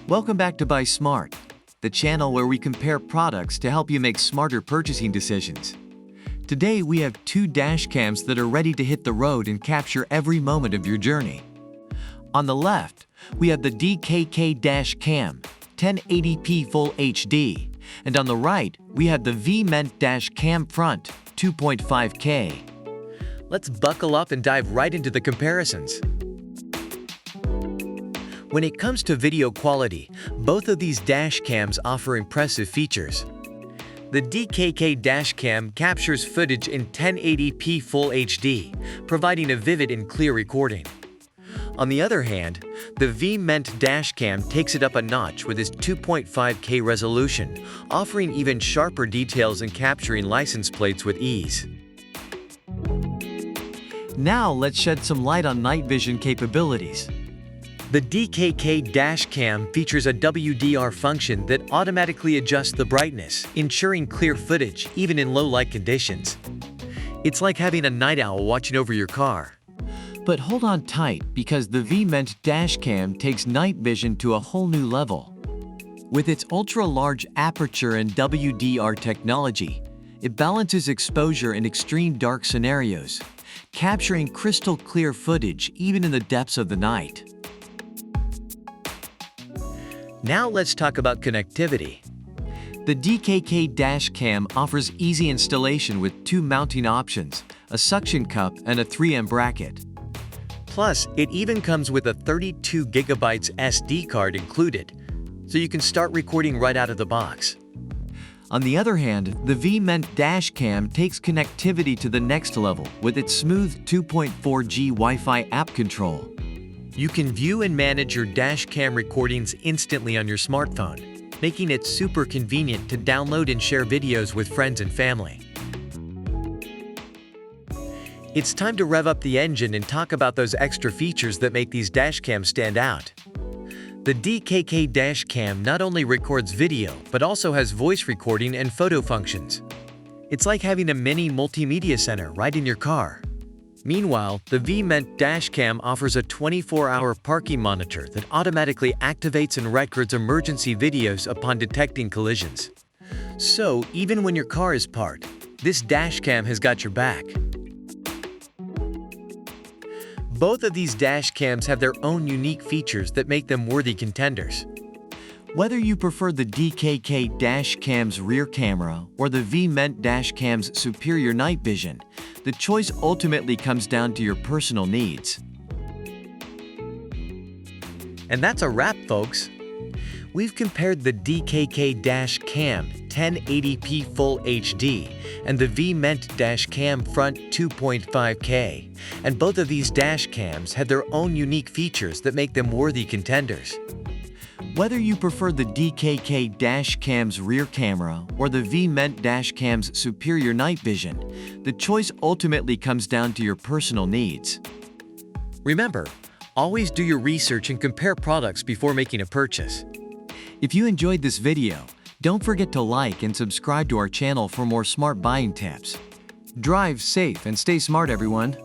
Welcome back to Buy Smart, the channel where we compare products to help you make smarter purchasing decisions. Today we have two dash cams that are ready to hit the road and capture every moment of your journey. On the left, we have the DKK Dash Cam 1080p Full HD, and on the right, we have the V-Ment Dash Cam Front 2.5K. Let's buckle up and dive right into the comparisons. When it comes to video quality, both of these dash cams offer impressive features. The DKK Dash Cam captures footage in 1080p Full HD, providing a vivid and clear recording. On the other hand, the V-Ment Dash Cam takes it up a notch with its 2.5K resolution, offering even sharper details and capturing license plates with ease. Now let's shed some light on night vision capabilities. The DKK Dash Cam features a WDR function that automatically adjusts the brightness, ensuring clear footage even in low light conditions. It's like having a night owl watching over your car. But hold on tight, because the V-Ment Dash Cam takes night vision to a whole new level. With its ultra-large aperture and WDR technology, it balances exposure in extreme dark scenarios, capturing crystal clear footage even in the depths of the night. Now let's talk about connectivity. The DKK Dash Cam offers easy installation with two mounting options, a suction cup and a 3M bracket. Plus, it even comes with a 32GB SD card included, so you can start recording right out of the box. On the other hand, the V-Ment Dash Cam takes connectivity to the next level with its smooth 2.4G Wi-Fi app control. You can view and manage your dash cam recordings instantly on your smartphone, making it super convenient to download and share videos with friends and family. It's time to rev up the engine and talk about those extra features that make these dash cams stand out. The DKK Dash Cam not only records video, but also has voice recording and photo functions. It's like having a mini multimedia center right in your car. Meanwhile, the V-Ment Dash Cam offers a 24-hour parking monitor that automatically activates and records emergency videos upon detecting collisions. So, even when your car is parked, this dash cam has got your back. Both of these dash cams have their own unique features that make them worthy contenders. Whether you prefer the DKK Dash Cam's rear camera or the V-Ment Dash Cam's superior night vision, the choice ultimately comes down to your personal needs. And that's a wrap, folks. We've compared the DKK Dash Cam 1080p Full HD and the V-Ment Dash Cam Front 2.5K, and both of these dash cams have their own unique features that make them worthy contenders. Whether you prefer the DKK Dash Cam's rear camera or the V-Ment Dash Cam's superior night vision, the choice ultimately comes down to your personal needs. Remember, always do your research and compare products before making a purchase. If you enjoyed this video, don't forget to like and subscribe to our channel for more smart buying tips. Drive safe and stay smart, everyone.